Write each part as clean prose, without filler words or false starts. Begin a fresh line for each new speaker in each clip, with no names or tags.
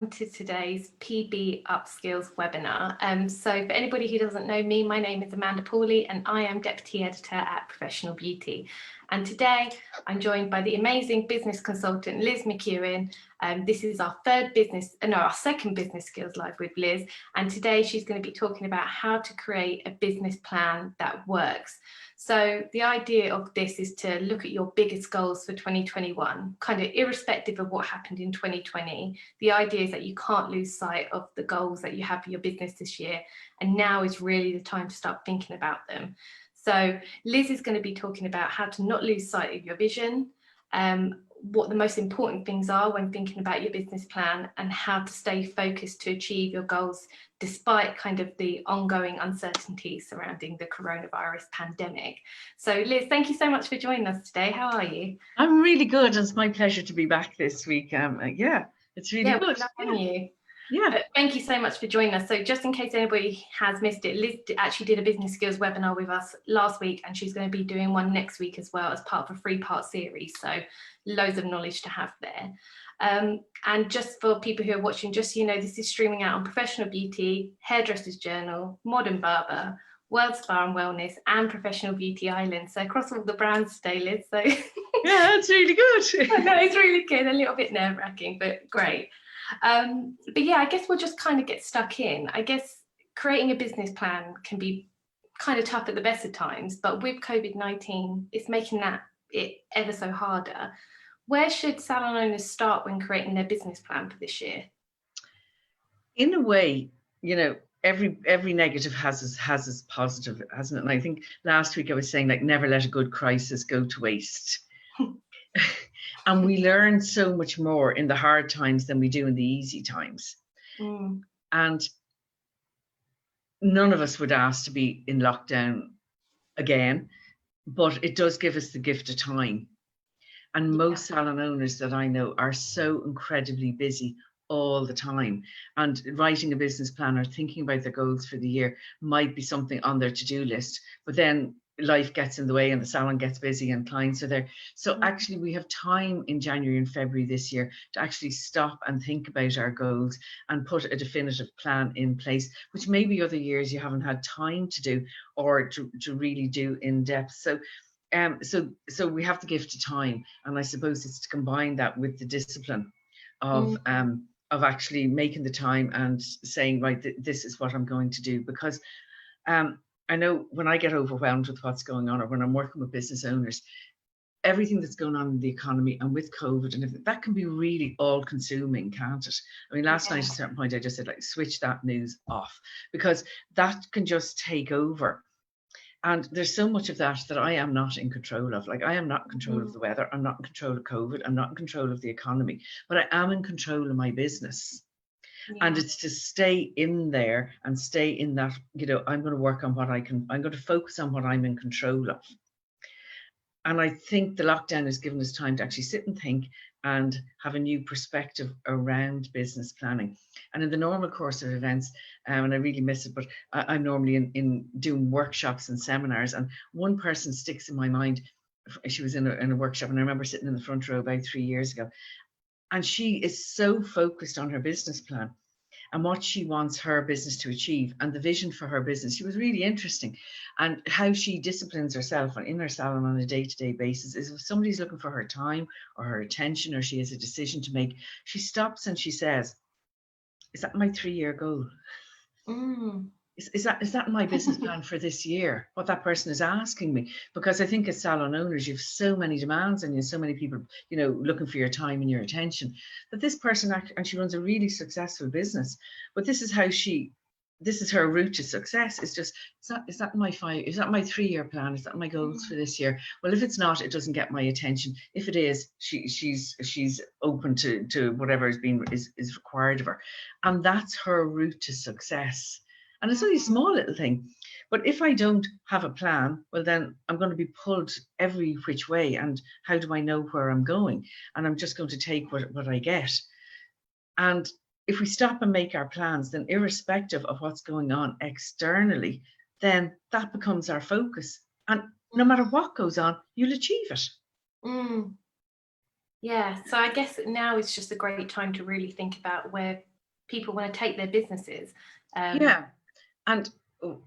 to today's PB Upskills webinar. So for anybody who doesn't know me, my name is Amanda Pawley and I am Deputy Editor at Professional Beauty. And today I'm joined by the amazing business consultant, Liz McKeon. This is our second Business Skills Live with Liz. And today she's going to be talking about how to create a business plan that works. So the idea of this is to look at your biggest goals for 2021, kind of irrespective of what happened in 2020. The idea is that you can't lose sight of the goals that you have for your business this year. And now is really the time to start thinking about them. So Liz is going to be talking about how to not lose sight of your vision, what the most important things are when thinking about your business plan, and how to stay focused to achieve your goals despite kind of the ongoing uncertainty surrounding the coronavirus pandemic. So Liz, thank you so much for joining us today. How are you?
I'm really good. It's my pleasure to be back this week. Yeah, it's really good.
You.
Yeah.
Thank you so much for joining us. So just in case anybody has missed it, Liz actually did a business skills webinar with us last week, and she's going to be doing one next week as well as part of a 3-part series. So loads of knowledge to have there. And just for people who are watching, just so you know, this is streaming out on Professional Beauty, Hairdresser's Journal, Modern Barber, World Spa and Wellness, and Professional Beauty Island. So across all the brands today, Liz. So
yeah, it's really good.
I know, it's really good. A little bit nerve-wracking, but great. But yeah, I guess we'll just kind of get stuck in. I guess creating a business plan can be kind of tough at the best of times, but with COVID-19, it's making it ever so harder. Where should salon owners start when creating their business plan for this year?
In a way, you know, every negative has its positive, hasn't it? And I think last week I was saying, like, never let a good crisis go to waste. And we learn so much more in the hard times than we do in the easy times. And none of us would ask to be in lockdown again, but it does give us the gift of time. And most salon owners that I know are so incredibly busy all the time. And writing a business plan or thinking about their goals for the year might be something on their to-do list, but then life gets in the way and the salon gets busy and clients are there. So actually we have time in January and February this year to actually stop and think about our goals and put a definitive plan in place, which maybe other years you haven't had time to do or to really do in depth. So we have the gift of time, and I suppose it's to combine that with the discipline of actually making the time and saying, right, this is what I'm going to do. Because I know when I get overwhelmed with what's going on, or when I'm working with business owners, everything that's going on in the economy and with COVID, and that can be really all-consuming, can't it? I mean, last night at a certain point, I just said, like, switch that news off, because that can just take over. And there's so much of that I am not in control of. Like, I am not in control of the weather. I'm not in control of COVID. I'm not in control of the economy, but I am in control of my business. And it's to stay in there and stay in that, you know, I'm going to work on what I'm going to focus on what I'm in control of. And I think the lockdown has given us time to actually sit and think and have a new perspective around business planning. And in the normal course of events, and I really miss it, but I'm normally in doing workshops and seminars, and one person sticks in my mind. She was in a workshop, and I remember sitting in the front row about 3 years ago, and she is so focused on her business plan and what she wants her business to achieve and the vision for her business. She was really interesting, and how she disciplines herself in her salon on a day-to-day basis is, if somebody's looking for her time or her attention, or she has a decision to make, she stops and she says, is that my 3-year goal? Is that my business plan for this year? What that person is asking me? Because I think as salon owners, you have so many demands and you have so many people, you know, looking for your time and your attention, that this person, and she runs a really successful business, but this is her route to success. It's just, is that my 3-year plan? Is that my goals for this year? Well, if it's not, it doesn't get my attention. If it is, she's open to whatever is required of her, and that's her route to success. And it's only a small little thing. But if I don't have a plan, well, then I'm going to be pulled every which way. And how do I know where I'm going? And I'm just going to take what I get. And if we stop and make our plans, then irrespective of what's going on externally, then that becomes our focus. And no matter what goes on, you'll achieve it.
Yeah, so I guess now is just a great time to really think about where people want to take their businesses.
Yeah. And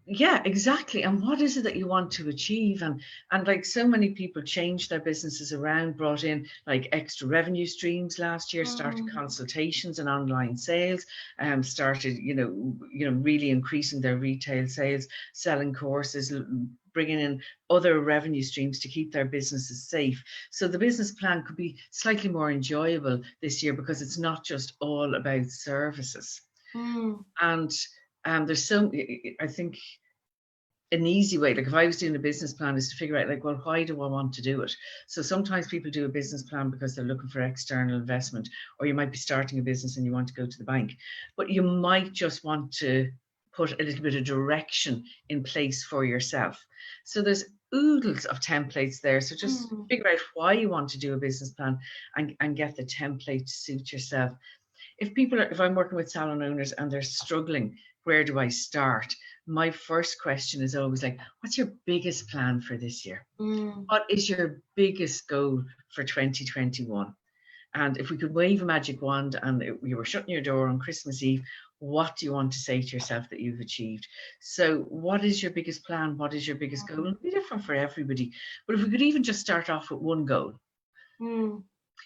yeah, exactly. And what is it that you want to achieve? And like so many people changed their businesses around, brought in like extra revenue streams last year, started consultations and online sales, started, really increasing their retail sales, selling courses, bringing in other revenue streams to keep their businesses safe. So the business plan could be slightly more enjoyable this year because it's not just all about services. And there's I think an easy way, like if I was doing a business plan, is to figure out like, well, why do I want to do it? So sometimes people do a business plan because they're looking for external investment, or you might be starting a business and you want to go to the bank, but you might just want to put a little bit of direction in place for yourself. So there's oodles of templates there. So just figure out why you want to do a business plan and get the template to suit yourself. If I'm working with salon owners and they're struggling, where do I start? My first question is always like, what's your biggest plan for this year? What is your biggest goal for 2021? And if we could wave a magic wand and you were shutting your door on Christmas Eve, what do you want to say to yourself that you've achieved? So what is your biggest plan? What is your biggest goal? It'll be different for everybody. But if we could even just start off with one goal,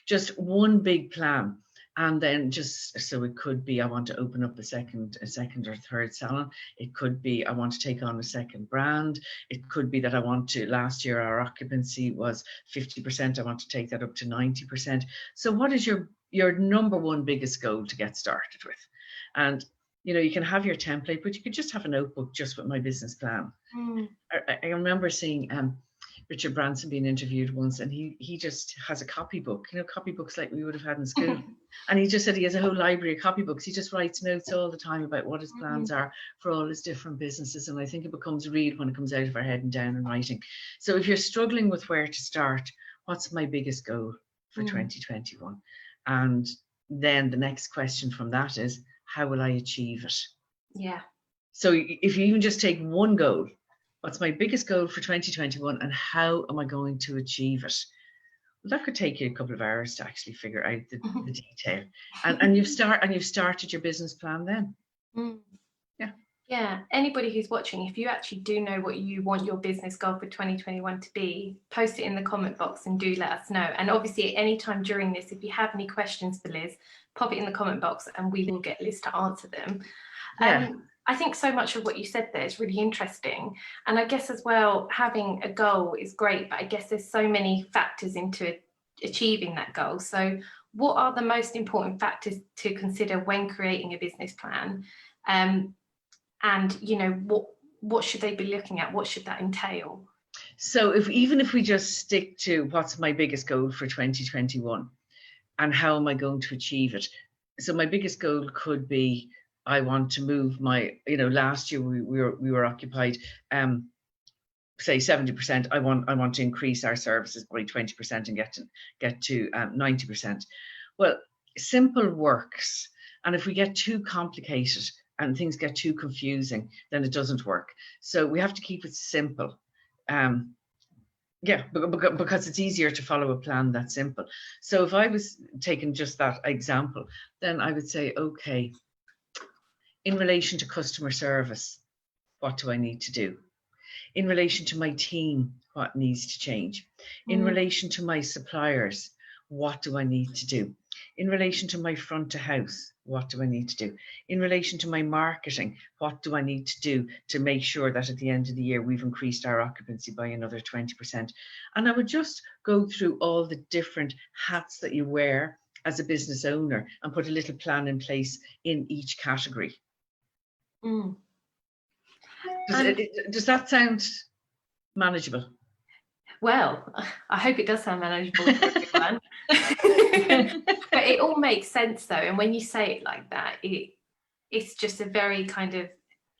just one big plan. And then just, so it could be, I want to open up a second or third salon. It could be, I want to take on a second brand. It could be that I want to, last year our occupancy was 50%. I want to take that up to 90%. So what is your number one biggest goal to get started with? And, you can have your template, but you could just have a notebook just with my business plan. I remember seeing Richard Branson being interviewed once, and he just has a copybook, copybooks like we would have had in school. And he just said he has a whole library of copybooks. He just writes notes all the time about what his plans are for all his different businesses. And I think it becomes real when it comes out of our head and down in writing. So if you're struggling with where to start, what's my biggest goal for 2021? And then the next question from that is, how will I achieve it?
Yeah.
So if you even just take one goal, what's my biggest goal for 2021 and how am I going to achieve it? Well, that could take you a couple of hours to actually figure out the detail. And you've started your business plan then.
Yeah. Anybody who's watching, if you actually do know what you want your business goal for 2021 to be, post it in the comment box and do let us know. And obviously at any time during this, if you have any questions for Liz, pop it in the comment box and we will get Liz to answer them. I think so much of what you said there is really interesting. And I guess as well, having a goal is great, but I guess there's so many factors into achieving that goal. So what are the most important factors to consider when creating a business plan? And, what should they be looking at? What should that entail?
So even if we just stick to what's my biggest goal for 2021 and how am I going to achieve it? So my biggest goal could be, I want to move my, last year we were occupied, say 70%. I want to increase our services by 20% and get to 90%. Well, simple works. And if we get too complicated and things get too confusing, then it doesn't work. So we have to keep it simple. Because it's easier to follow a plan that's simple. So if I was taking just that example, then I would say, okay, in relation to customer service, what do I need to do? In relation to my team, what needs to change? In relation to my suppliers, what do I need to do? In relation to my front of house, what do I need to do? In relation to my marketing, what do I need to do to make sure that at the end of the year, we've increased our occupancy by another 20%? And I would just go through all the different hats that you wear as a business owner and put a little plan in place in each category. Does that sound manageable?
Well, I hope it does sound manageable for everyone. But it all makes sense though, and when you say it like that, it's just a very kind of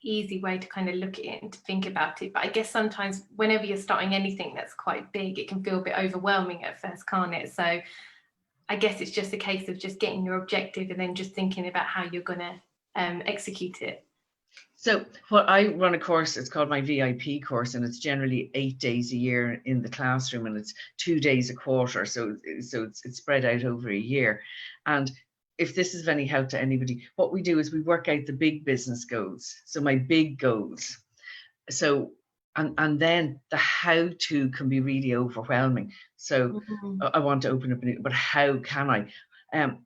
easy way to kind of look at it and to think about it. But I guess sometimes whenever you're starting anything that's quite big, it can feel a bit overwhelming at first, can't it? So I guess it's just a case of just getting your objective and then just thinking about how you're going to execute it.
So what I run a course, it's called my VIP course, and it's generally 8 days a year in the classroom, and it's 2 days a quarter. So it's spread out over a year. And if this is of any help to anybody, what we do is we work out the big business goals. So my big goals. So, and then the how to can be really overwhelming. So I want to open up, but how can I?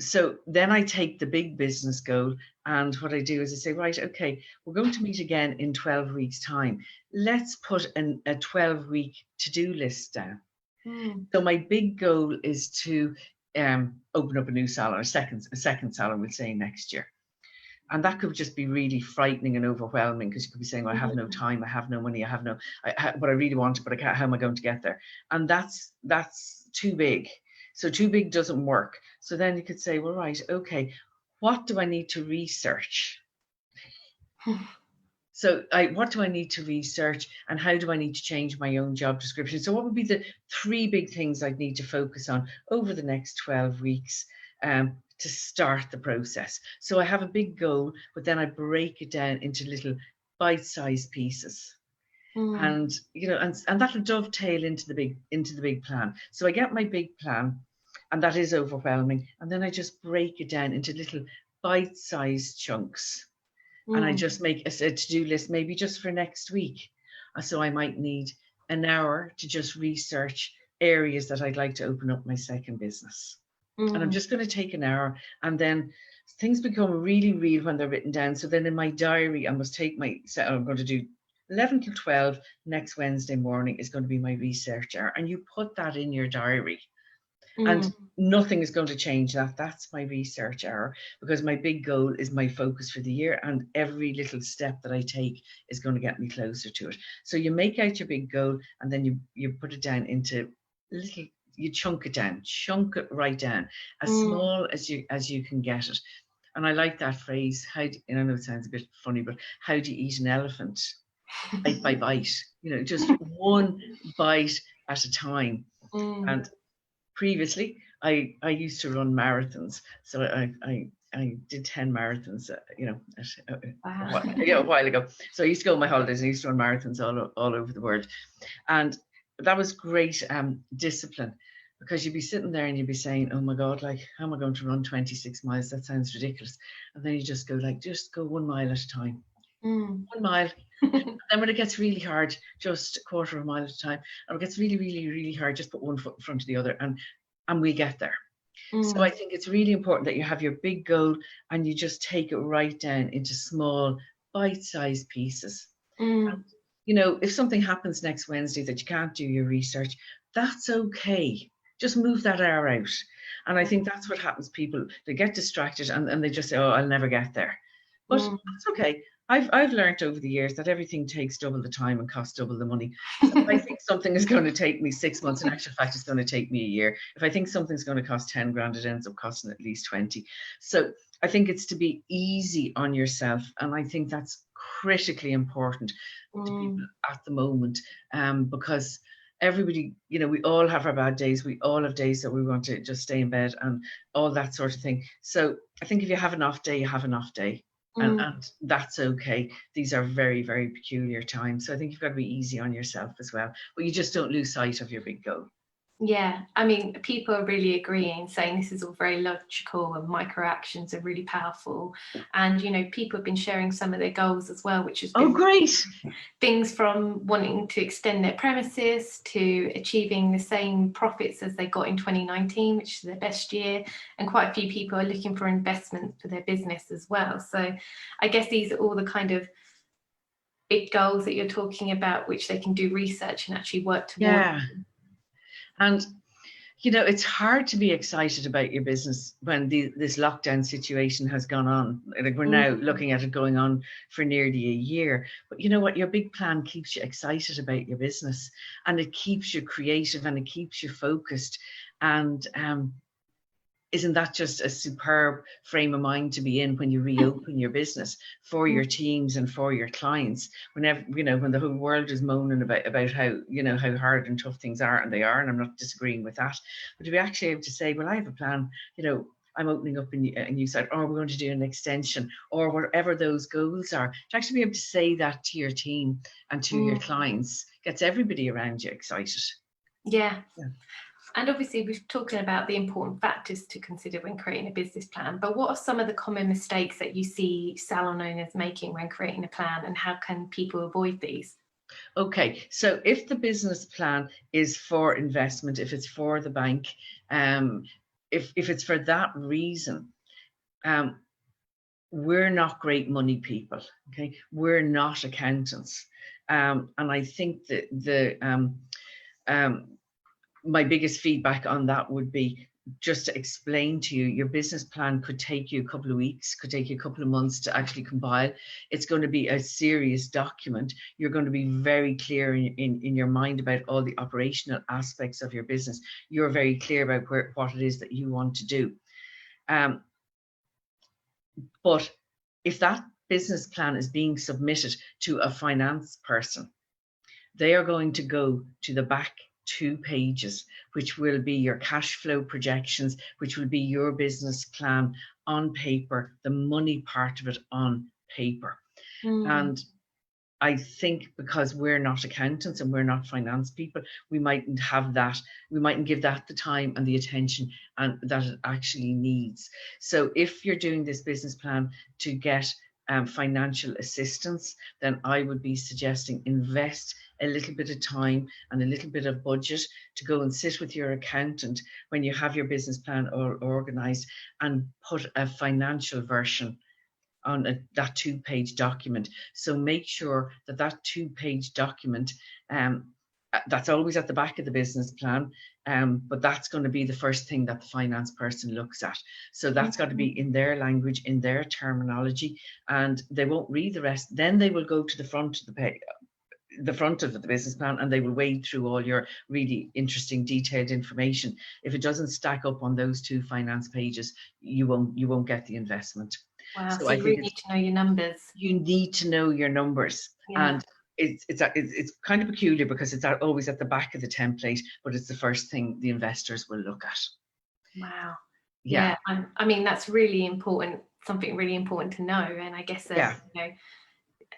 So then I take the big business goal, and what I do is I say, right, okay, we're going to meet again in 12 weeks' time. Let's put a 12-week to-do list down. So my big goal is to open up a new salon, a second salon, we'll say, next year. And that could just be really frightening and overwhelming, because you could be saying, well, I have no time, I have no money, what I really want, but I can't, how am I going to get there? And that's too big. So too big doesn't work. So then you could say, well, right, okay, what do I need to research? So what do I need to research, and how do I need to change my own job description? So what would be the 3 big things I'd need to focus on over the next 12 weeks to start the process? So I have a big goal, but then I break it down into little bite-sized pieces. And and that'll dovetail into the big plan. So I get my big plan, and that is overwhelming, and then I just break it down into little bite-sized chunks. And I just make a to-do list, maybe just for next week. So I might need an hour to just research areas that I'd like to open up my second business. And I'm just going to take an hour, and then things become really real when they're written down. So then in my diary, I must take I'm going to do 11 till 12 next Wednesday morning is going to be my research hour. And you put that in your diary. And nothing is going to change that. That's my research hour, because my big goal is my focus for the year, and every little step that I take is going to get me closer to it. So you make out your big goal, and then you put it down into little, you chunk it right down, as small as you can get it. And I like that phrase, and I know it sounds a bit funny, but how do you eat an elephant? Bite by bite, just one bite at a time. And previously, I used to run marathons, so I did 10 marathons, a while ago. So I used to go on my holidays and I used to run marathons all over the world, and that was great discipline, because you'd be sitting there and you'd be saying, oh my God, like, how am I going to run 26 miles? That sounds ridiculous. And then you just go 1 mile at a time, 1 mile. And then when it gets really hard, just a quarter of a mile at a time. And it gets really, really, really hard, just put one foot in front of the other, and we get there. So I think it's really important that you have your big goal, and you just take it right down into small, bite-sized pieces. And, if something happens next Wednesday that you can't do your research, that's okay. Just move that hour out. And I think that's what happens. People, they get distracted and they just say, oh, I'll never get there. But that's okay. I've learned over the years that everything takes double the time and costs double the money. So if I think something is going to take me 6 months, in actual fact, it's going to take me a year. If I think something's going to cost 10 grand, it ends up costing at least 20. So I think it's to be easy on yourself. And I think that's critically important to people at the moment, because everybody, we all have our bad days. We all have days that we want to just stay in bed and all that sort of thing. So I think if you have an off day, you have an off day. And that's okay. These are very, very peculiar times. So I think you've got to be easy on yourself as well. But you just don't lose sight of your big goal.
Yeah, I mean, people are really agreeing, saying this is all very logical and micro actions are really powerful. And, people have been sharing some of their goals as well, which has been
great.
Things from wanting to extend their premises to achieving the same profits as they got in 2019, which is their best year. And quite a few people are looking for investment for their business as well. So I guess these are all the kind of big goals that you're talking about, which they can do research and actually work towards.
Yeah. And, it's hard to be excited about your business when this lockdown situation has gone on. Like, we're now looking at it going on for nearly a year. But you know what? Your big plan keeps you excited about your business, and it keeps you creative, and it keeps you focused. And isn't that just a superb frame of mind to be in when you reopen your business for your teams and for your clients? Whenever, when the whole world is moaning about how, how hard and tough things are, and they are, and I'm not disagreeing with that. But to be actually able to say, well, I have a plan, I'm opening up a new site, or we're going to do an extension, or whatever those goals are, to actually be able to say that to your team and to your clients gets everybody around you excited.
Yeah. And obviously we've talking about the important factors to consider when creating a business plan, but what are some of the common mistakes that you see salon owners making when creating a plan, and how can people avoid these?
Okay, so if the business plan is for investment, if it's for the bank, if it's for that reason, um, we're not great money people. Okay, we're not accountants, and I think that um, my biggest feedback on that would be just to explain to you, your business plan could take you a couple of weeks, could take you a couple of months to actually compile. It's going to be a serious document. You're going to be very clear in your mind about all the operational aspects of your business. You're very clear about what it is that you want to do. But if that business plan is being submitted to a finance person, they are going to go to the back 2 pages, which will be your cash flow projections, which will be your business plan on paper, the money part of it on paper. And I think because we're not accountants and we're not finance people, we mightn't have that, we mightn't give that the time and the attention and that it actually needs. So if you're doing this business plan to get financial assistance, then I would be suggesting invest a little bit of time and a little bit of budget to go and sit with your accountant when you have your business plan organized and put a financial version on that 2-page document. So make sure that that 2-page document, that's always at the back of the business plan, but that's going to be the first thing that the finance person looks at. So that's got to be in their language, in their terminology, and they won't read the rest. Then they will go to the front of the page, the front of the business plan, and they will wade through all your really interesting detailed information. If it doesn't stack up on those 2 finance pages, you won't get the investment.
Wow,
So
so
I
you
think
really need to know your numbers.
you need to know your numbers.
Yeah.
And it's kind of peculiar because it's always at the back of the template, but it's the first thing the investors will look at.
Wow.
Yeah.
I mean, that's really important, something really important to know. And I guess that, you know,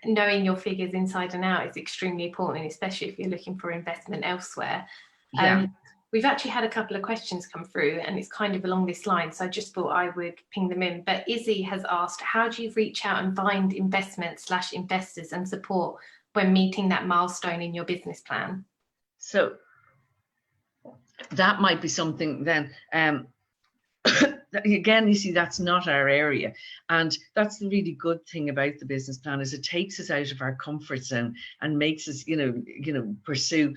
knowing your figures inside and out is extremely important, especially if you're looking for investment elsewhere.
Yeah.
We've actually had a couple of questions come through and it's kind of along this line, so I just thought I would ping them in. But Izzy has asked, how do you reach out and find investors and support when meeting that milestone in your business plan?
So that might be something then, again, you see, that's not our area, and that's the really good thing about the business plan, is it takes us out of our comfort zone and makes us pursue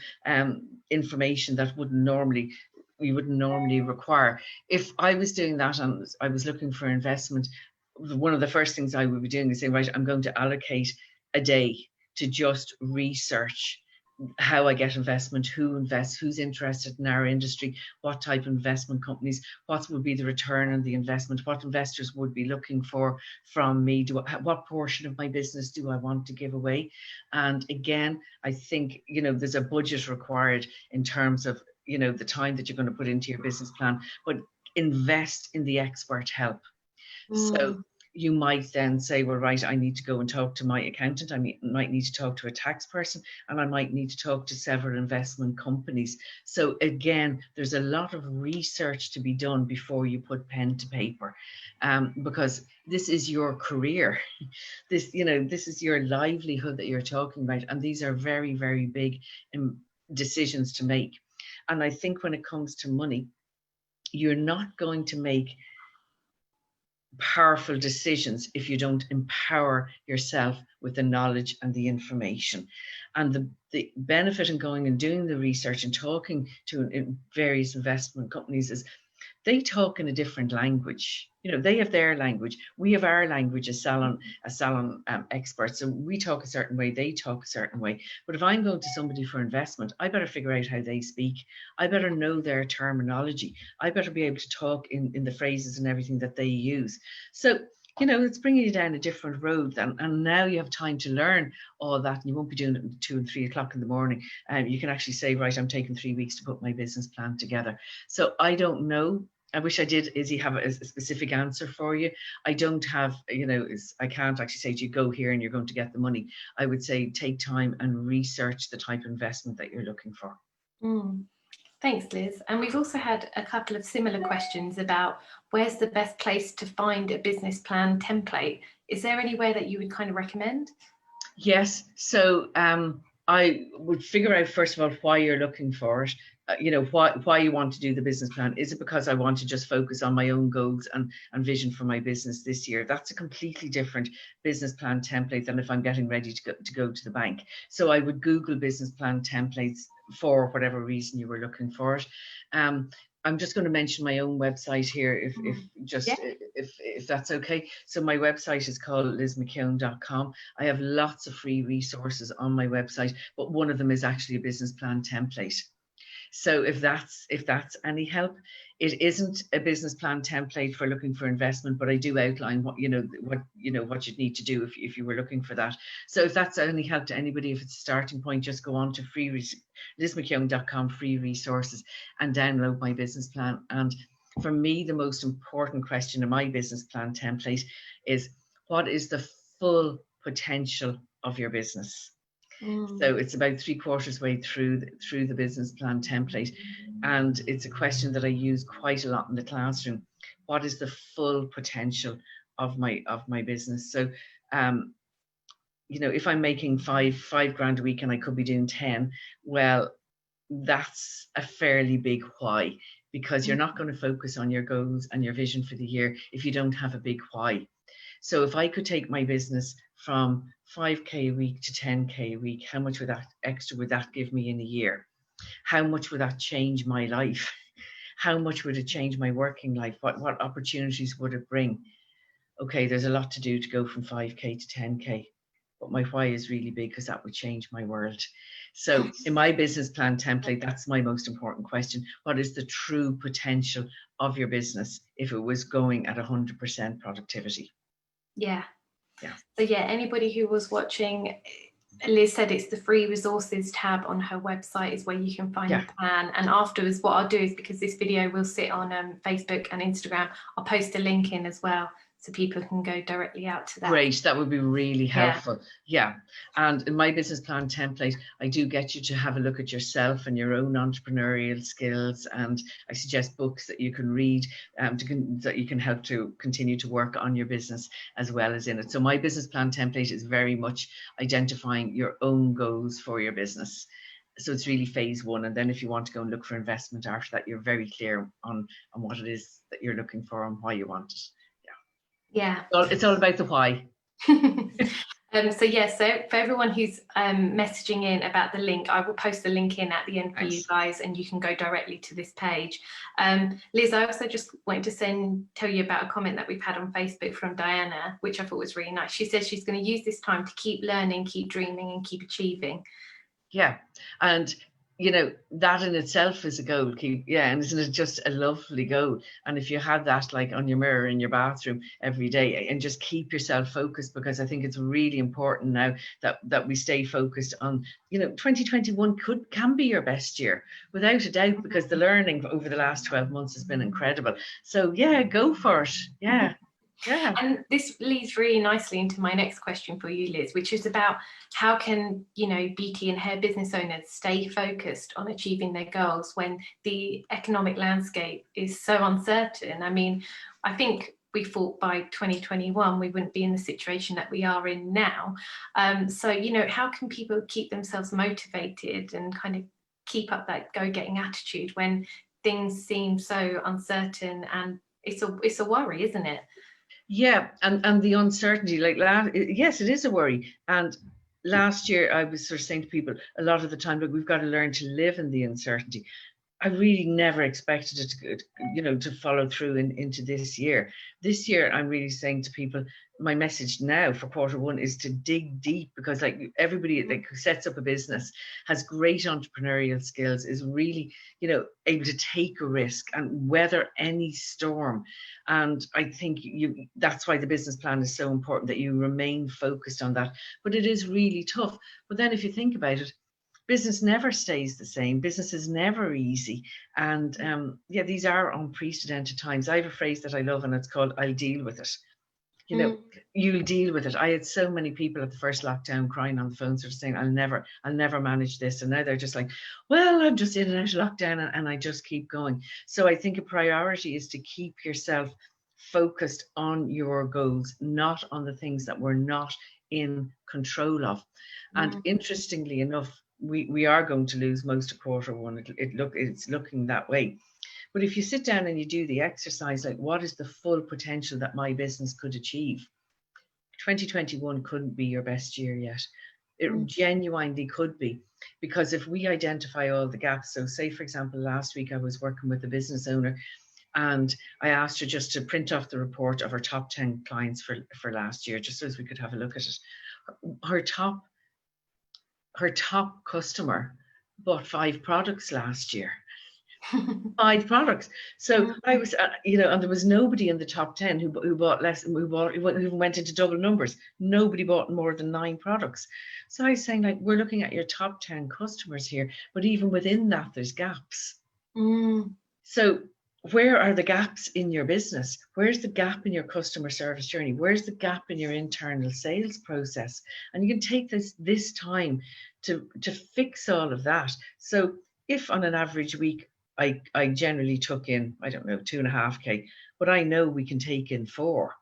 information that we wouldn't normally require. If I was doing that and I was looking for investment, one of the first things I would be doing is saying, right, I'm going to allocate a day to just research how I get investment, who invests, who's interested in our industry, what type of investment companies, what would be the return on the investment, what investors would be looking for from me, what portion of my business do I want to give away. And again, I think, there's a budget required in terms of, the time that you're going to put into your business plan, but invest in the expert help. So you might then say, well, right, I need to go and talk to my accountant. I might need to talk to a tax person, and I might need to talk to several investment companies. So again, there's a lot of research to be done before you put pen to paper, because this is your career. This is your livelihood that you're talking about. And these are very, very big decisions to make. And I think when it comes to money, you're not going to make powerful decisions if you don't empower yourself with the knowledge and the information. And the benefit in going and doing the research and talking to various investment companies is they talk in a different language. They have their language. We have our language as salon experts. So we talk a certain way, they talk a certain way. But if I'm going to somebody for investment, I better figure out how they speak. I better know their terminology. I better be able to talk in the phrases and everything that they use. So, it's bringing you down a different road, and now you have time to learn all that, and you won't be doing it at 2 and 3 o'clock in the morning. You can actually say, right, I'm taking 3 weeks to put my business plan together. So I don't know. I wish I did, Izzy, have a specific answer for you. I don't have, I can't actually say to you, go here and you're going to get the money. I would say take time and research the type of investment that you're looking for.
Thanks, Liz. And we've also had a couple of similar questions about where's the best place to find a business plan template. Is there anywhere that you would kind of recommend?
Yes. So I would figure out, first of all, why you're looking for it. Why you want to do the business plan. Is it because I want to just focus on my own goals and vision for my business this year? That's a completely different business plan template than if I'm getting ready to go to the bank. So I would Google business plan templates for whatever reason you were looking for it. I'm just going to mention my own website here, if that's okay. So my website is called lizmckeon.com. I have lots of free resources on my website, but one of them is actually a business plan template. So if that's any help, it isn't a business plan template for looking for investment, but I do outline what you'd need to do if you were looking for that. So if that's any help to anybody, if it's a starting point, just go on to lizmckeon.com free resources and download my business plan. And for me, the most important question in my business plan template is, what is the full potential of your business? So it's about 3/4 way through the business plan template, and it's a question that I use quite a lot in the classroom. What is the full potential of my business? So, if I'm making five grand a week and I could be doing 10, well, that's a fairly big why, because you're not going to focus on your goals and your vision for the year if you don't have a big why. So if I could take my business from 5K a week to 10K a week, how much would that give me in a year? How much would that change my life? How much would it change my working life? What opportunities would it bring? Okay, there's a lot to do to go from 5K to 10K, but my why is really big because that would change my world. So in my business plan template, that's my most important question. What is the true potential of your business if it was going at 100% productivity?
Yeah. So yeah, anybody who was watching, Liz said it's the free resources tab on her website is where you can find the plan. And afterwards, what I'll do is, because this video will sit on Facebook and Instagram, I'll post a link in as well, so people can go directly out to that.
Great, that would be really helpful. Yeah. And in my business plan template, I do get you to have a look at yourself and your own entrepreneurial skills, and I suggest books that you can read that you can help to continue to work on your business as well as in it. So my business plan template is very much identifying your own goals for your business. So it's really phase one, and then if you want to go and look for investment after that, you're very clear on what it is that you're looking for and why you want it.
Yeah.
It's all about the why.
So for everyone who's messaging in about the link, I will post the link in at the end for you guys, and you can go directly to this page. Liz, I also just wanted to tell you about a comment that we've had on Facebook from Diana, which I thought was really nice. She says she's going to use this time to keep learning, keep dreaming, and keep achieving.
Yeah, and that in itself is a goal. And isn't it just a lovely goal? And if you have that like on your mirror in your bathroom every day, and just keep yourself focused, because I think it's really important now that we stay focused on, 2021 can be your best year without a doubt, because the learning over the last 12 months has been incredible. So yeah, go for it. Yeah. Yeah.
And this leads really nicely into my next question for you, Liz, which is about how can, beauty and hair business owners stay focused on achieving their goals when the economic landscape is so uncertain? I mean, I think we thought by 2021 we wouldn't be in the situation that we are in now. So, how can people keep themselves motivated and kind of keep up that go-getting attitude when things seem so uncertain? And it's a worry, isn't it?
Yeah, and the uncertainty, yes, it is a worry. And last year I was sort of saying to people a lot of the time, look, we've got to learn to live in the uncertainty. I really never expected it to follow through into this year. This year, I'm really saying to people, my message now for Q1 is to dig deep, because everybody that sets up a business has great entrepreneurial skills, is really, able to take a risk and weather any storm. And I think that's why the business plan is so important, that you remain focused on that. But it is really tough. But then if you think about it, business never stays the same. Business is never easy. And these are unprecedented times. I have a phrase that I love, and it's called, I'll deal with it. you know, you'll deal with it. I had so many people at the first lockdown crying on the phone, sort of saying, I'll never manage this. And now they're just like, well, I'm just in and out of lockdown, and I just keep going. So I think a priority is to keep yourself focused on your goals, not on the things that we're not in control of. And interestingly enough, we are going to lose most of quarter one. It's looking that way. But if you sit down and you do the exercise, like, what is the full potential that my business could achieve? 2021 couldn't be your best year yet. It genuinely could be, because if we identify all the gaps. So say, for example, last week I was working with a business owner, and I asked her just to print off the report of her top 10 clients for last year, just so as we could have a look at it. Her top customer bought 5 products last year. 5 products. So I was, and there was nobody in the top 10 who bought less, who went into double numbers. Nobody bought more than 9 products. So I was saying, like, we're looking at your top 10 customers here, but even within that, there's gaps. So where are the gaps in your business? Where's the gap in your customer service journey? Where's the gap in your internal sales process? And you can take this time to fix all of that. So if on an average week, I generally took in, I don't know, 2.5K, but I know we can take in 4.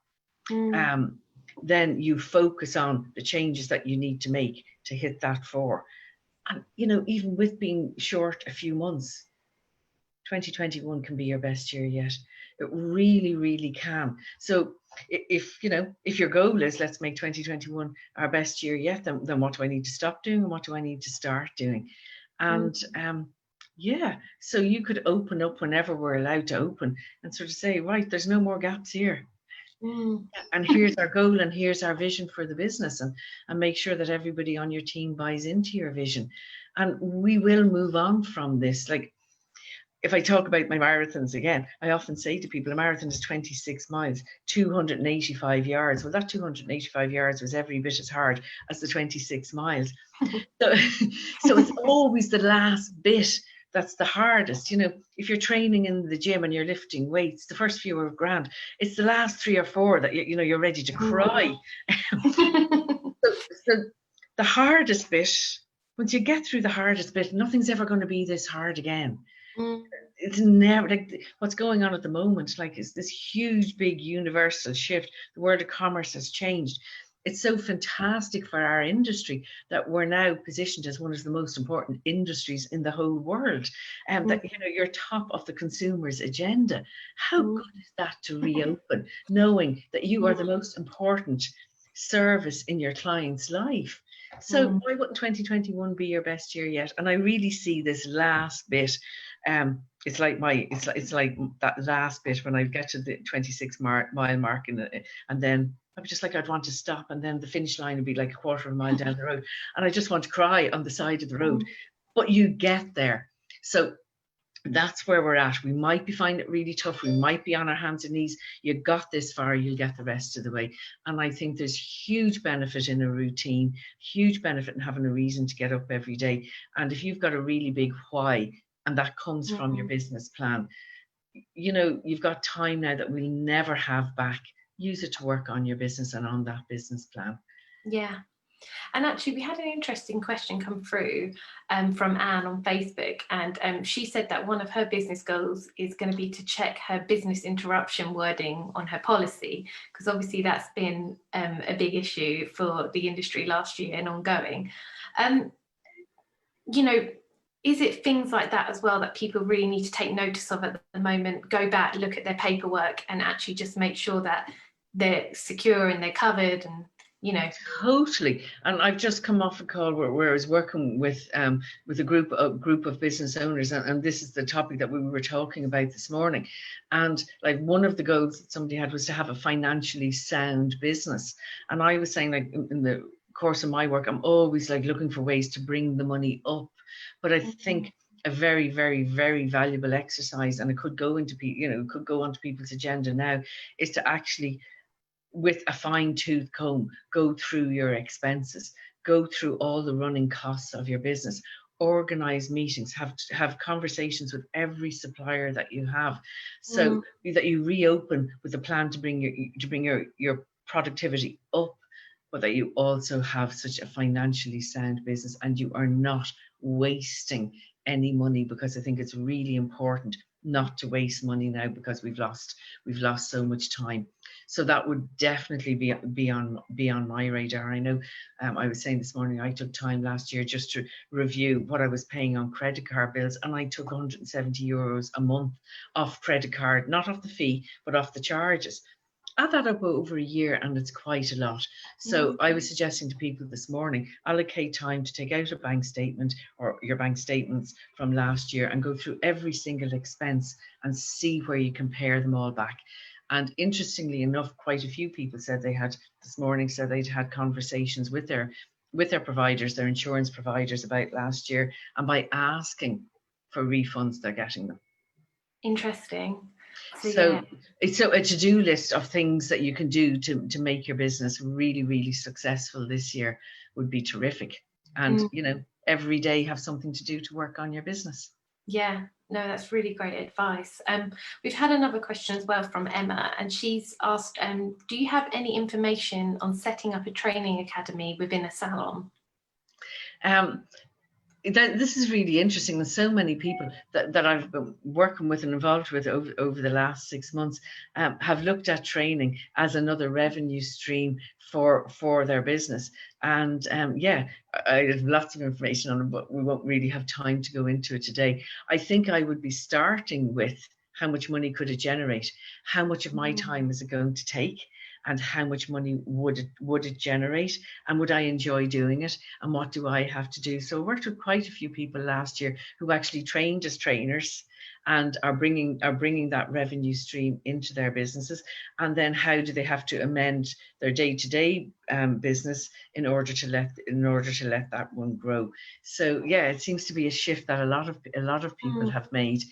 Then you focus on the changes that you need to make to hit that 4. And, even with being short a few months, 2021 can be your best year yet. It really, really can. So if your goal is, let's make 2021 our best year yet, then what do I need to stop doing and what do I need to start doing? And so you could open up whenever we're allowed to open and sort of say, right, there's no more gaps here. And here's our goal and here's our vision for the business, and make sure that everybody on your team buys into your vision. And we will move on from this. Like, if I talk about my marathons again, I often say to people, a marathon is 26 miles, 285 yards. Well, that 285 yards was every bit as hard as the 26 miles. So it's always the last bit that's the hardest. If you're training in the gym and you're lifting weights, the first few are grand. It's the last 3 or 4 that you're ready to cry. So the hardest bit, once you get through the hardest bit, nothing's ever going to be this hard again. It's never, like, what's going on at the moment, like, is this huge, big universal shift. The world of commerce has changed. It's so fantastic for our industry that we're now positioned as one of the most important industries in the whole world, and that you're top of the consumer's agenda. How good is that to reopen, knowing that you are the most important service in your client's life? So why wouldn't 2021 be your best year yet? And I really see this last bit. It's like that last bit when I get to the 26-mile mark, and then I'm just like, I'd want to stop, and then the finish line would be like a quarter of a mile down the road, and I just want to cry on the side of the road. But you get there. So that's where we're at. We might be finding it really tough. We might be on our hands and knees. You got this far, you'll get the rest of the way. And I think there's huge benefit in a routine, huge benefit in having a reason to get up every day. And if you've got a really big why, and that comes from your business plan, you've got time now that we'll never have back. Use it to work on your business and on that business plan.
Yeah. And actually, we had an interesting question come through from Anne on Facebook, and she said that one of her business goals is going to be to check her business interruption wording on her policy, because obviously that's been a big issue for the industry last year and ongoing. Is it things like that as well that people really need to take notice of at the moment? Go back, look at their paperwork, and actually just make sure that they're secure and they're covered, and
Totally. And I've just come off a call where I was working with a group of business owners, and this is the topic that we were talking about this morning. And like, one of the goals that somebody had was to have a financially sound business. And I was saying, like, in the course of my work, I'm always like looking for ways to bring the money up. But I think a very, very, very valuable exercise, and it could go into could go onto people's agenda now, is to actually, with a fine-tooth comb, go through your expenses, go through all the running costs of your business, organize meetings, have conversations with every supplier that you have, so that you reopen with a plan to bring your productivity up, but that you also have such a financially sound business and you are not wasting any money, because I think it's really important not to waste money now, because we've lost so much time. So that would definitely be on my radar. I know I was saying this morning, I took time last year just to review what I was paying on credit card bills, and I took €170 a month off credit card, not off the fee, but off the charges. Add that up over a year and it's quite a lot. So I was suggesting to people this morning, allocate time to take out a bank statement or your bank statements from last year and go through every single expense and see where you compare them all back. And interestingly enough, quite a few people said they'd had conversations with their providers, their insurance providers, about last year, and by asking for refunds, they're getting them.
Interesting.
So it's a to-do list of things that you can do to make your business really, really successful this year would be terrific. And, every day have something to do to work on your business.
Yeah, no, that's really great advice. We've had another question as well from Emma, and she's asked, do you have any information on setting up a training academy within a salon?
This is really interesting. There's so many people that I've been working with and involved with over the last 6 months have looked at training as another revenue stream for their business. And I have lots of information on it, but we won't really have time to go into it today. I think I would be starting with how much money could it generate? How much of my time is it going to take? And how much money would it generate, and would I enjoy doing it, and what do I have to do? So I worked with quite a few people last year who actually trained as trainers and are bringing that revenue stream into their businesses. And then how do they have to amend their day-to-day business in order to let that one grow? So it seems to be a shift that a lot of people have made.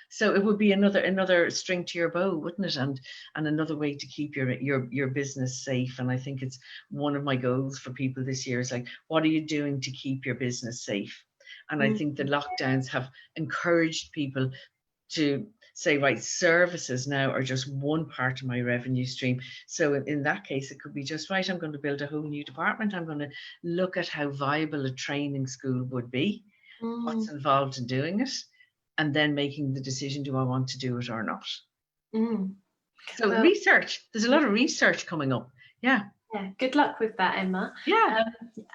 So it would be another string to your bow, wouldn't it? And another way to keep your business safe. And I think it's one of my goals for people this year is like, what are you doing to keep your business safe? And I think the lockdowns have encouraged people to say, right, services now are just one part of my revenue stream. So in that case, it could be just, right, I'm going to build a whole new department. I'm going to look at how viable a training school would be, what's involved in doing it, and then making the decision, do I want to do it or not? So research, there's a lot of research coming up. Yeah,
good luck with that, Emma.
Yeah.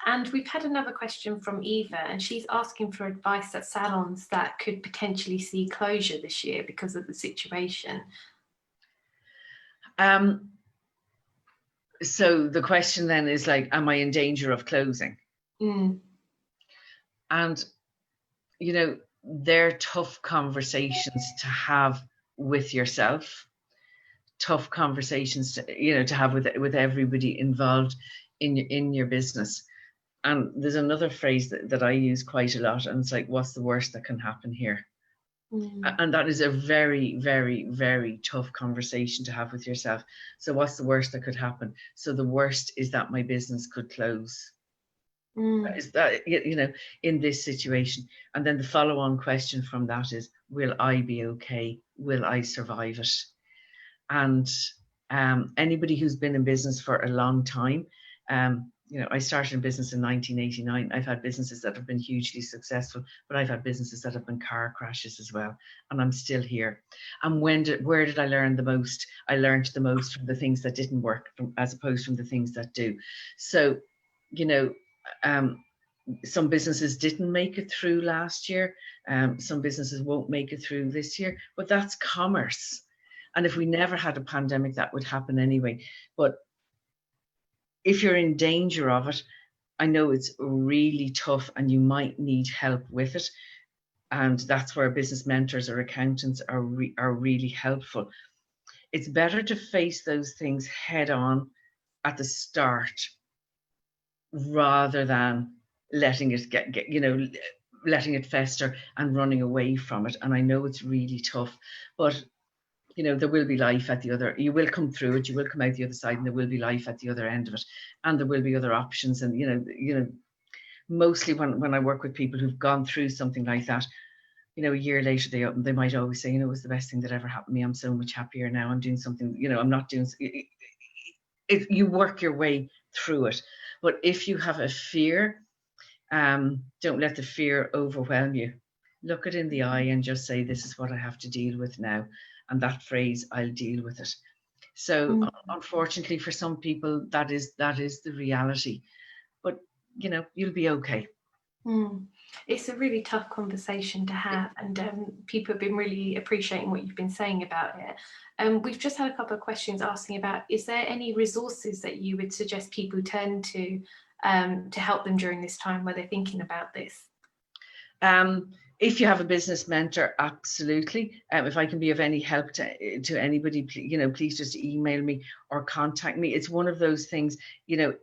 And we've had another question from Eva, and she's asking for advice at salons that could potentially see closure this year because of the situation.
So the question then is like, am I in danger of closing? And, they're tough conversations to have with yourself. Tough conversations to have with everybody involved in your business. And there's another phrase that I use quite a lot, and it's like, what's the worst that can happen here? And that is a very, very, very tough conversation to have with yourself. So what's the worst that could happen? So the worst is that my business could close. Is that, in this situation? And then the follow-on question from that is, will I be okay? Will I survive it? And anybody who's been in business for a long time, I started in business in 1989. I've had businesses that have been hugely successful, but I've had businesses that have been car crashes as well. And I'm still here. And where did I learn the most? I learned the most from the things that didn't work, as opposed from the things that do. So, some businesses didn't make it through last year. Some businesses won't make it through this year, but that's commerce. And if we never had a pandemic, that would happen anyway. But if you're in danger of it, I know it's really tough and you might need help with it. And that's where business mentors or accountants are really helpful. It's better to face those things head on at the start rather than letting it letting it fester and running away from it. And I know it's really tough, but there will be life at the other. You will come through it. You will come out the other side, and there will be life at the other end of it. And there will be other options. And mostly when I work with people who've gone through something like that, a year later they might always say, it was the best thing that ever happened to me. I'm so much happier now. I'm doing something. I'm not doing. you work your way through it. But if you have a fear, don't let the fear overwhelm you. Look it in the eye and just say, this is what I have to deal with now. And that phrase, I'll deal with it. So unfortunately for some people, that is the reality. But, you know, you'll be okay.
It's a really tough conversation to have, and people have been really appreciating what you've been saying about it. We've just had a couple of questions asking about, is there any resources that you would suggest people turn to help them during this time where they're thinking about this?
If you have a business mentor, absolutely. If I can be of any help to anybody, you know, please just email me or contact me. It's one of those things, you know,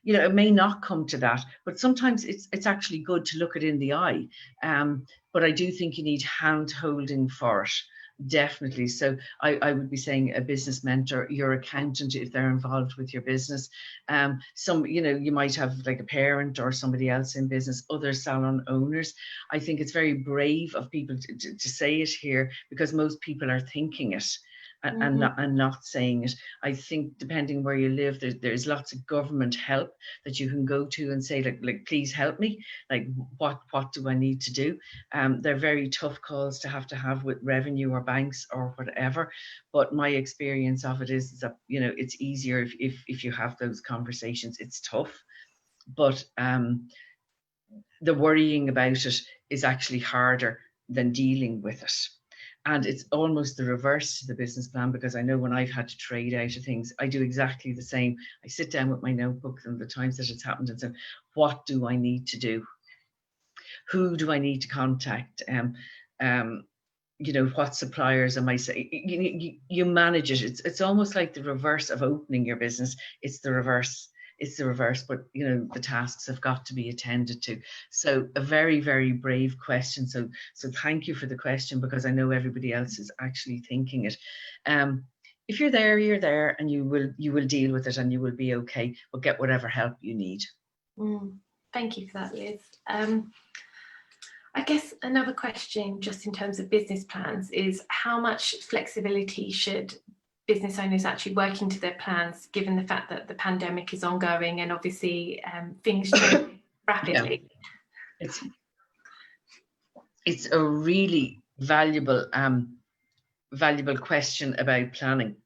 it may not come to that, but sometimes it's actually good to look it in the eye. But I do think you need hand holding for it. Definitely. So I would be saying a business mentor, your accountant, if they're involved with your business. Some, you know, you might have like a parent or somebody else in business, other salon owners. I think it's very brave of people to say it here, because most people are thinking it and not saying it. I think depending where you live, there's lots of government help that you can go to and say, like please help me. Like, what do I need to do? They're very tough calls to have with revenue or banks or whatever. But my experience of it is that, you know, it's easier if you have those conversations. It's tough, but the worrying about it is actually harder than dealing with it. And it's almost the reverse to the business plan, because I know when I've had to trade out of things, I do exactly the same. I sit down with my notebook and the times that it's happened and say, what do I need to do? Who do I need to contact? You know, what suppliers am I saying? You manage it. It's almost like the reverse of opening your business. It's the reverse. But you know, the tasks have got to be attended to. So a very, very brave question. So thank you for the question, because I know everybody else is actually thinking it. If you're there, you're there, and you will deal with it, and you will be okay. But get whatever help you need.
Thank you for that, Liz. I guess another question, just in terms of business plans, is how much flexibility should business owners actually work into their plans, given the fact that the pandemic is ongoing and obviously things change rapidly?
Yeah. It's a really valuable question about planning.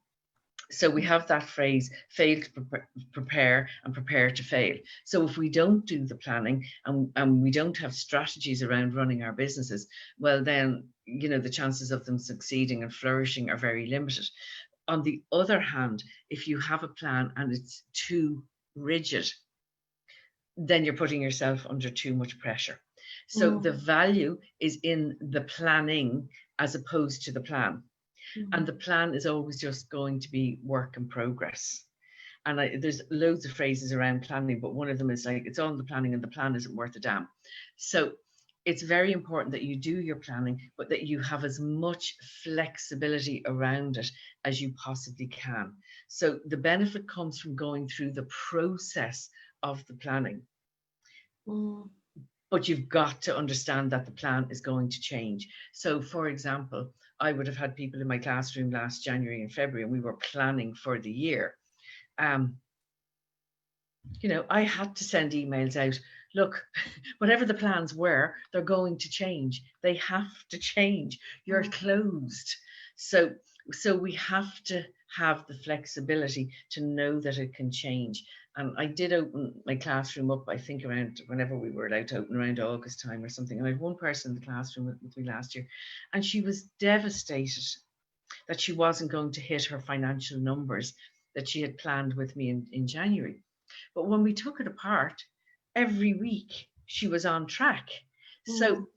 So we have that phrase, fail to prepare and prepare to fail. So if we don't do the planning and we don't have strategies around running our businesses, well then, you know, the chances of them succeeding and flourishing are very limited. On the other hand, if you have a plan and it's too rigid, then you're putting yourself under too much pressure. So the value is in the planning as opposed to the plan. And the plan is always just going to be work in progress. And there's loads of phrases around planning, but one of them is like, it's all in the planning and the plan isn't worth a damn. So it's very important that you do your planning, but that you have as much flexibility around it as you possibly can. So the benefit comes from going through the process of the planning. But you've got to understand that the plan is going to change. So for example, I would have had people in my classroom last January and February, and we were planning for the year. You know, I had to send emails out. Look, whatever the plans were, they're going to change. They have to change. You're closed. So we have to have the flexibility to know that it can change. And I did open my classroom up, I think around whenever we were allowed to open, around August time or something. And I had one person in the classroom with me last year, and she was devastated that she wasn't going to hit her financial numbers that she had planned with me in January. But when we took it apart, every week she was on track. So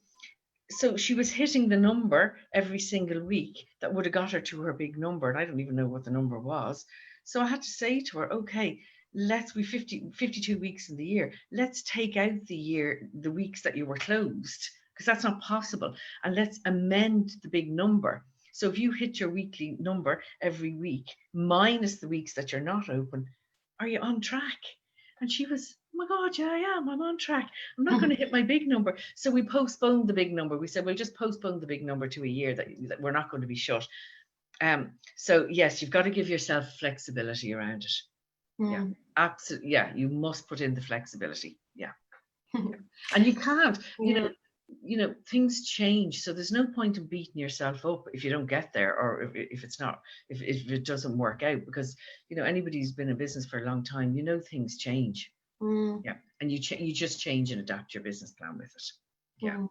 she was hitting the number every single week that would have got her to her big number. And I don't even know what the number was. So I had to say to her, okay, let's be 52 weeks in the year. Let's take out the weeks that you were closed, because that's not possible. And let's amend the big number. So if you hit your weekly number every week, minus the weeks that you're not open, are you on track? And she was, oh my God, yeah, I am. I'm on track. I'm not going to hit my big number. So we postponed the big number. We said, we'll just postpone the big number to a year that we're not going to be shut. So yes, you've got to give yourself flexibility around it. Yeah, absolutely. Yeah, you must put in the flexibility. Yeah. And you can't, things change. So there's no point in beating yourself up if you don't get there, or if it's not, if it doesn't work out, because, anybody who's been in business for a long time, things change. Yeah. And you just change and adapt your business plan with it. Yeah.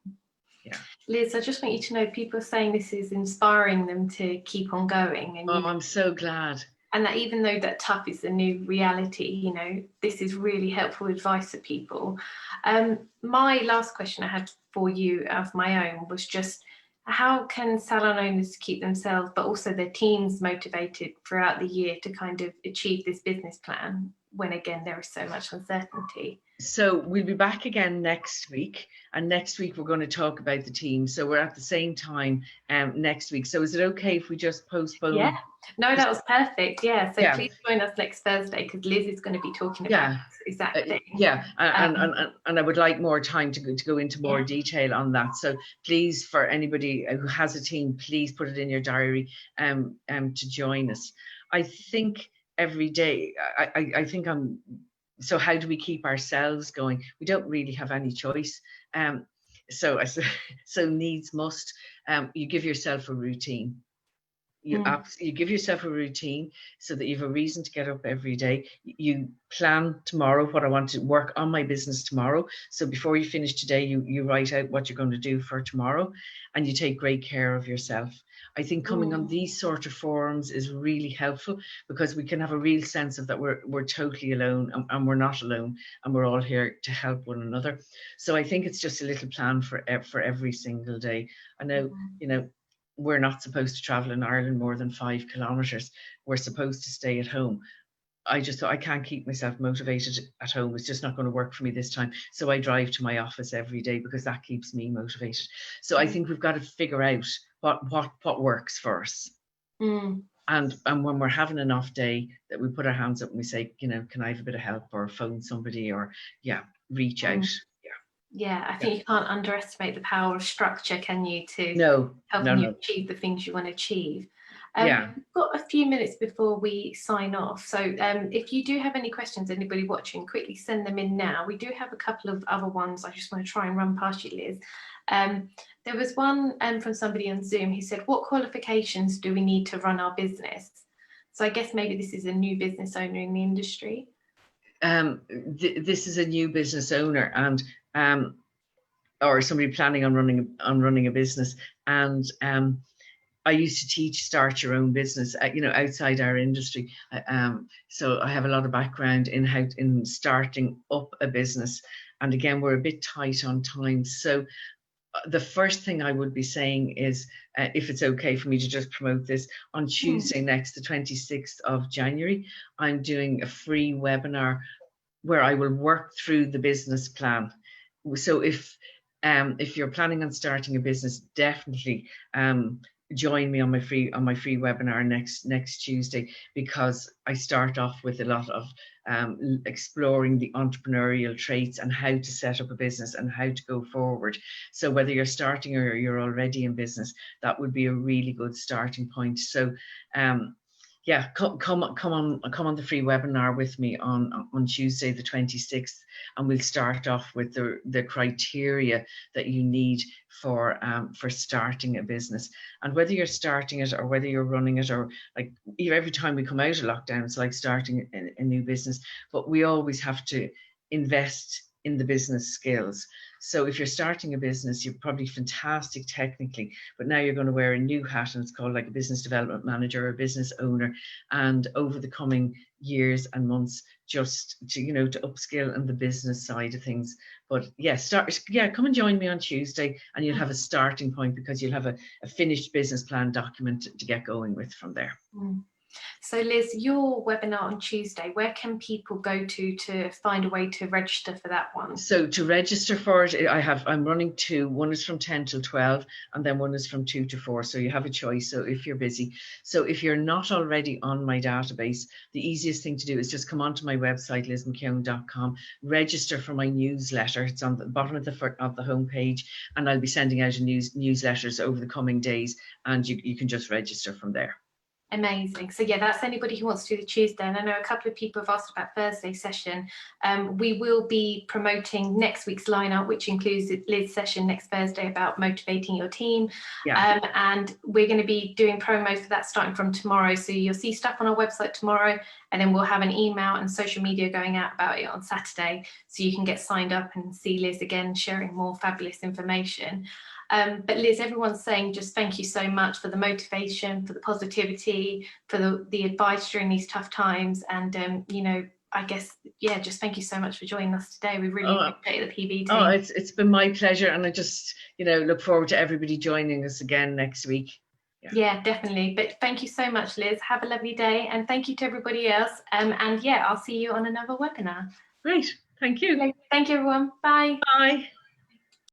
Yeah.
Liz, I just want you to know, people are saying this is inspiring them to keep on going. And
I'm so glad.
And that even though that tough is the new reality, this is really helpful advice for people. My last question I had for you of my own was just, how can salon owners keep themselves, but also their teams, motivated throughout the year to kind of achieve this business plan when, again, there is so much uncertainty?
So we'll be back again next week, and next week we're going to talk about the team. So we're at the same time next week. So is it okay if we just postpone?
Yeah, no, that was perfect. Yeah, so please join us next Thursday, because Liz is going to be talking about this exact thing.
And I would like more time to go into more detail on that. So please, for anybody who has a team, please put it in your diary to join us. I think every day, I think so how do we keep ourselves going? We don't really have any choice. So needs must. You give yourself a routine. You give yourself a routine so that you have a reason to get up every day. You plan tomorrow what I want to work on my business tomorrow. So before you finish today, you write out what you're going to do for tomorrow, and you take great care of yourself. I think coming on these sort of forums is really helpful, because we can have a real sense of that we're totally alone, and we're not alone, and we're all here to help one another. So I think it's just a little plan for every single day. I know, we're not supposed to travel in Ireland more than 5 kilometres. We're supposed to stay at home. I just thought, I can't keep myself motivated at home. It's just not going to work for me this time. So I drive to my office every day, because that keeps me motivated. So I think we've got to figure out what works for us. And when we're having an off day, that we put our hands up and we say, can I have a bit of help, or phone somebody, or reach out.
Yeah, I think you can't underestimate the power of structure, can you, to help you achieve the things you want to achieve. We've got a few minutes before we sign off. So if you do have any questions, anybody watching, quickly send them in now. We do have a couple of other ones I just want to try and run past you, Liz. There was one from somebody on Zoom who said, what qualifications do we need to run our business? So I guess maybe this is a new business owner in the industry.
This is a new business owner, and or somebody planning on running a business. And I used to teach start your own business, outside our industry. So I have a lot of background in starting up a business. And again, we're a bit tight on time. So the first thing I would be saying is, if it's okay for me to just promote this, on Tuesday next, the 26th of January, I'm doing a free webinar where I will work through the business plan. So if you're planning on starting a business, definitely join me on my free webinar next Tuesday, because I start off with a lot of exploring the entrepreneurial traits and how to set up a business and how to go forward. So whether you're starting or you're already in business, that would be a really good starting point. So come on the free webinar with me on Tuesday the 26th, and we'll start off with the criteria that you need for starting a business. And whether you're starting it or whether you're running it, or like every time we come out of lockdown, it's like starting a new business, but we always have to invest in the business skills. So if you're starting a business, you're probably fantastic technically, but now you're going to wear a new hat, and it's called like a business development manager or a business owner. And over the coming years and months, just to upskill in the business side of things. But come and join me on Tuesday, and you'll have a starting point, because you'll have a finished business plan document to get going with from there.
So Liz, your webinar on Tuesday, where can people go to find a way to register for that one? So
to register for it, I'm running two. One is from 10 till 12, and then one is from 2 to 4. So you have a choice. So if you're busy, so if you're not already on my database, the easiest thing to do is just come onto my website, lizmckeon.com, register for my newsletter. It's on the bottom of the homepage, and I'll be sending out newsletters over the coming days, and you can just register from there.
Amazing. So yeah, that's anybody who wants to do the Tuesday. And I know a couple of people have asked about Thursday session. We will be promoting next week's lineup, which includes Liz's session next Thursday about motivating your team.
Yeah.
And we're going to be doing promo for that starting from tomorrow. So you'll see stuff on our website tomorrow, and then we'll have an email and social media going out about it on Saturday. So you can get signed up and see Liz again, sharing more fabulous information. But Liz, everyone's saying just thank you so much for the motivation, for the positivity, for the advice during these tough times. And, you know, I guess, yeah, just thank you so much for joining us today. We really appreciate the PB team.
Oh, it's been my pleasure. And I just, you know, look forward to everybody joining us again next week.
Yeah, definitely. But thank you so much, Liz. Have a lovely day. And thank you to everybody else. And yeah, I'll see you on another webinar.
Great. Thank you.
Thank you, everyone. Bye.
Bye.